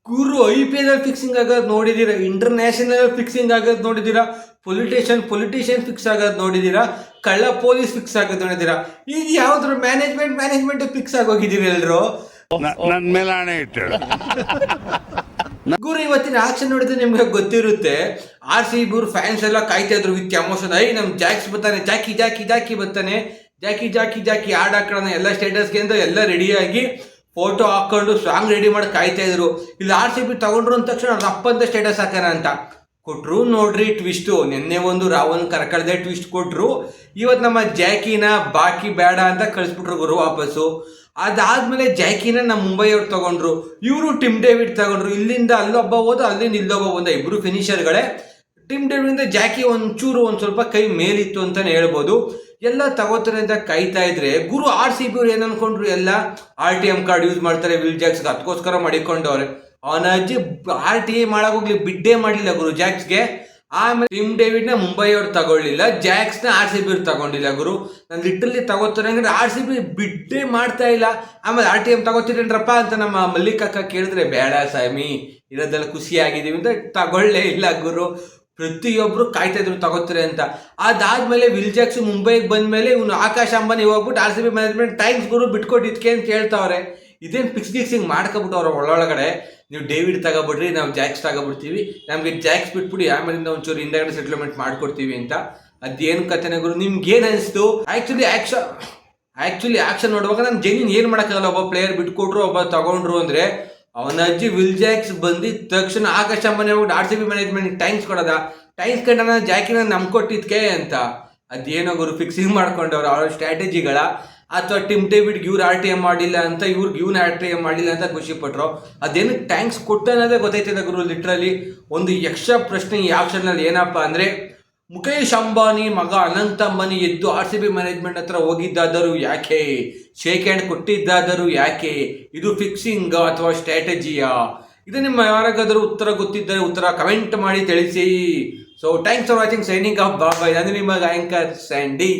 ಗುರು IPL fixing ಆಗೋದು ನೋಡಿದ್ದೀರಾ, international fixing ಆಗೋದು ನೋಡಿದ್ದೀರಾ, ಪೊಲಿಟಿಷಿಯನ್ ಫಿಕ್ಸ್ ಆಗೋದು ನೋಡಿದ್ದೀರಾ, ಕಳ್ಳ ಪೊಲೀಸ್ ಫಿಕ್ಸ್ ಆಗೋದು ನೋಡಿದ್ದೀರಾ. ಈಗ ಯಾವ್ದ್ರ ಮ್ಯಾನೇಜ್ಮೆಂಟ್ ಫಿಕ್ಸ್ ಆಗೋಗಿದ್ದೀರಿ ಎಲ್ರು. ನನ್ನ ಮೇಲೆ ಹಣೆ ಇಟ್ಟು ಗುರು ಇವತ್ತಿನ ಆಕ್ಷನ್ ನೋಡಿದ್ರೆ ನಿಮ್ಗೆ ಗೊತ್ತಿರುತ್ತೆ. RCB ಫ್ಯಾನ್ಸ್ ಎಲ್ಲ ಕಾಯ್ತಾ ಇದ್ರು ವಿತ್ ಎಮೋಷನ್. ನಮ್ ಜಾಕ್ಸ್ ಬರ್ತಾನೆ, ಜಾಕಿ ಬರ್ತಾನೆ, ಜಾಕಿ ಆಡ್ ಹಾಕೋಣ ಎಲ್ಲ ಸ್ಟೇಟಸ್ಗೆ ಅಂತ ಎಲ್ಲ ರೆಡಿಯಾಗಿ ಫೋಟೋ ಹಾಕೊಂಡು ಸಾಂಗ್ ರೆಡಿ ಮಾಡಿ ಕಾಯ್ತಾ ಇದ್ರು. ಇಲ್ಲಿ RCB ತಗೊಂಡ್ರು ಅಂದ ತಕ್ಷಣ ರಪ್ಪಂತ ಸ್ಟೇಟಸ್ ಹಾಕೋಣ ಅಂತ ಕೊಟ್ರು. ನೋಡ್ರಿ ಟ್ವಿಸ್ಟು, ನಿನ್ನೆ ಒಂದು ರಾವನ್ ಕರ್ಕಳ್ದೆ ಟ್ವಿಸ್ಟ್ ಕೊಟ್ರು. ಇವತ್ತು ನಮ್ಮ ಜಾಕಿನ ಬಾಕಿ ಬೇಡ ಅಂತ ಕಳಿಸ್ಬಿಟ್ರು ಗುರು ವಾಪಸ್ಸು. ಅದಾದ್ಮೇಲೆ ಜಾಕಿನ ನಮ್ಮ ಮುಂಬೈ ಅವ್ರು ತಗೊಂಡ್ರು, ಇವರು ಟಿಮ್ ಡೇವಿಡ್ ತಗೊಂಡ್ರು. ಇಲ್ಲಿಂದ ಅಲ್ಲೊಬ್ಬ ಹೋದ, ಅಲ್ಲಿಂದ ಇಲ್ಲೊಬ್ಬ ಬಂದ, ಇಬ್ರು ಫಿನಿಷರ್ಗಳೇ. ಟಿಮ್ ಡೇವಿಡ್ ಜಾಕಿ ಒಂದ್ ಸ್ವಲ್ಪ ಕೈ ಮೇಲಿತ್ತು ಅಂತಾನೆ ಹೇಳ್ಬೋದು. ಎಲ್ಲ ತಗೋತಾರೆ ಅಂತ ಕಾಯ್ತಾ ಇದ್ರೆ ಗುರು RCB ಅವ್ರು ಏನ್ ಅನ್ಕೊಂಡ್ರು, ಎಲ್ಲ RTM ಕಾರ್ಡ್ ಯೂಸ್ ಮಾಡ್ತಾರೆ ವಿಲ್ ಜಾಕ್ಸ್ಗೆ, ಅದಕ್ಕೋಸ್ಕರ ಮಾಡಿಕೊಂಡವ್ರೆ. ಅವನ ಅಜ್ಜಿ RTA ಮಾಡಾಗೋಗ್ಲಿ ಬಿಡ್ಡೇ ಮಾಡಲಿಲ್ಲ ಗುರು ಜಾಕ್ಸ್ಗೆ. ಆಮೇಲೆ ಟಿಮ್ ಡೇವಿಡ್ ನ ಮುಂಬೈ ಅವ್ರು ತಗೊಳ್ಳಿಲ್ಲ, ಜಾಕ್ಸ್ ನ RCB ಅವ್ರು ತಗೊಂಡಿಲ್ಲ ಗುರು. ನಾನು ಲಿಟ್ರಲಿ ತಗೋತಾರೆ ಅಂದ್ರೆ RCB ಬಿಡ್ಡೇ ಮಾಡ್ತಾ ಇಲ್ಲ. ಆಮೇಲೆ RTM ತಗೋತೀರೇನ್ರಪ್ಪ ಅಂತ ನಮ್ಮ ಮಲ್ಲಿಕಕ್ಕ ಕೇಳಿದ್ರೆ, ಬೇಡ ಸ್ವಾಮಿ ಇರೋದೆಲ್ಲ ಖುಷಿ ಆಗಿದೀವಿ ಅಂತ ತಗೊಳ್ಳೇ ಇಲ್ಲ ಗುರು. ಪ್ರತಿಯೊಬ್ರು ಕಾಯ್ತಾ ಇದ್ರು ತಗೋತಾರೆ ಅಂತ. ಅದಾದ್ಮೇಲೆ ವಿಲ್ ಜಾಕ್ಸ್ ಮುಂಬೈಗೆ ಬಂದ್ಮೇಲೆ ಇವನು ಆಕಾಶ್ ಅಂಬಾನಿ ಹೋಗ್ಬಿಟ್ಟು RCB ಮ್ಯಾನೇಜ್ಮೆಂಟ್ ಥ್ಯಾಂಕ್ಸ್ ಗುರು ಬಿಟ್ಕೊಟ್ಟಿದ್ಕೆ ಅಂತ ಕೇಳ್ತಾವ್ರೆ. ಇದೇನು ಫಿಕ್ಸಿಂಗ್ ಮಾಡ್ಕೊಬಿಟ್ಟವ್ರ ಒಳಗಡೆ. ನೀವು ಡೇವಿಡ್ ತಗೋಬಿಡ್ರಿ, ನಾವು ಜಾಕ್ಸ್ ತಗೋಬಿಡ್ತೀವಿ, ನಮಗೆ ಜಾಕ್ಸ್ ಬಿಟ್ಬಿಡಿ, ಆಮೇಲಿಂದ ಒಂಚೂರು ಹಿಂದಗಡೆ ಸೆಟ್ಲ್ಮೆಂಟ್ ಮಾಡ್ಕೊಡ್ತೀವಿ ಅಂತ. ಅದೇನು ಕಥೆನೇ ಗುರು, ನಿಮ್ಗೆ ಏನು ಅನಿಸ್ತು? ಆಕ್ಚುಲಿ ಆಕ್ಷನ್ ನೋಡುವಾಗ ನಾನು ಜೆನ್ಯೂನ್ ಏನು ಮಾಡೋಕ್ಕಾಗಲ್ಲ. ಒಬ್ಬ ಪ್ಲೇಯರ್ ಬಿಟ್ಕೊಟ್ರು, ಒಬ್ಬ ತಗೊಂಡ್ರು ಅಂದ್ರೆ ಅವನ ಅಜ್ಜಿ ವಿಲ್ ಜಾಕ್ಸ್ ಬಂದಿದ್ದ ತಕ್ಷಣ ಆಕಾಶ್ ಅಂಬಾನಿ ಹೋಗ್ಬಿಟ್ಟು RCB ಮ್ಯಾನೇಜ್ಮೆಂಟ್ ಥ್ಯಾಂಕ್ಸ್ ಕೊಡೋದ, ಥ್ಯಾಂಕ್ಸ್ ಕಂಡ ಜಾಕಿನ ನಂಬ್ಕೊಟ್ಟಿದ್ಕೆ ಅಂತ. ಅದೇನೋ ಗುರು ಫಿಕ್ಸಿಂಗ್ ಮಾಡ್ಕೊಂಡವ್ರು ಅವ್ರ ಸ್ಟ್ರಾಟಜಿಗಳ, ಅಥವಾ ಟಿಮ್ ಡೇವಿಡ್ಗೆ ಇವ್ರು RTM ಮಾಡಿಲ್ಲ ಅಂತ, ಇವ್ರಿಗೆ ಇವ್ನ RTM ಮಾಡಿಲ್ಲ ಅಂತ ಖುಷಿ ಪಟ್ರು. ಅದೇನಕ್ಕೆ ಥ್ಯಾಂಕ್ಸ್ ಕೊಟ್ಟ ಅನ್ನೋದೇ ಗೊತ್ತಾಯ್ತದೆ ಗುರು. ಲಿಟ್ರಲಿ ಒಂದು ಯಕ್ಷ ಪ್ರಶ್ನೆ ಈ ಆಕ್ಷನ್ನಲ್ಲಿ ಏನಪ್ಪ ಅಂದರೆ, ಮುಖೇಶ್ ಅಂಬಾನಿ ಮಗ ಅನಂತ್ ಅಂಬಾನಿ ಎದ್ದು RCB ಮ್ಯಾನೇಜ್ಮೆಂಟ್ ಹತ್ರ ಹೋಗಿದ್ದಾದರೂ ಯಾಕೆ, ಶೇಕ್ ಹ್ಯಾಂಡ್ ಕೊಟ್ಟಿದ್ದಾದರೂ ಯಾಕೆ, ಇದು ಫಿಕ್ಸಿಂಗ್ ಅಥವಾ ಸ್ಟ್ರಾಟಜಿಯಾ? ಇದು ನಿಮ್ಮ ಯಾರಿಗಾದರೂ ಉತ್ತರ ಗೊತ್ತಿದ್ದರೆ ಉತ್ತರ ಕಮೆಂಟ್ ಮಾಡಿ ತಿಳಿಸಿ. So thanks for watching, signing off bye-bye. ಅಂದರೆ ನಿಮ್ಮ ಆಂಕರ್ ಸ್ಯಾಂಡಿ.